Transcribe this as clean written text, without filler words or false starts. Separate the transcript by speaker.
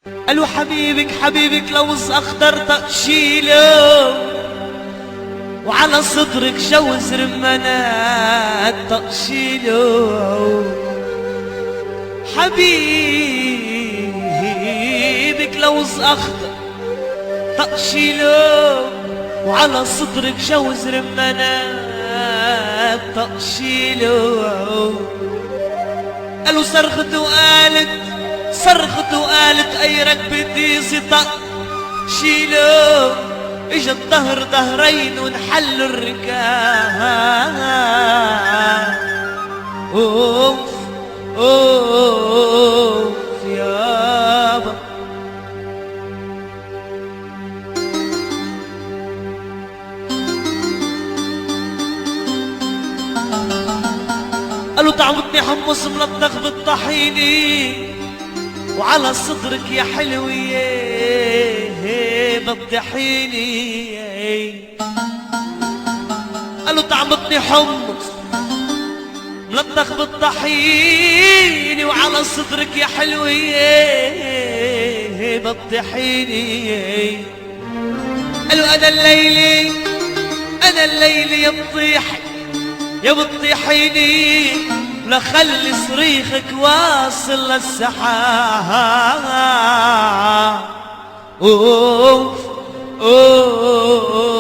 Speaker 1: قالوا حبيبك لوز اخضر تقشيله، وعلى صدرك جوز رمانات تقشيله. حبيبك لوز اخضر تقشيله، وعلى صدرك جوز رمانات تقشيله. قالوا صرخت وقالت اي ركبتي سطق شيله. اجا الظهر ظهرين ونحل الركاب. اوف اوف يابا. قالوا طعمتني حمص ملطخ بالطحيني، وعلى صدرك يا حلوية بتضحيني. قالوا طعمتني حمص ملطخ بالطحيني، وعلى صدرك يا حلوية بتضحيني. قالوا أنا الليلة يا بتطيحيني، لخلي صريخك واصل للسحاب. اوف اوف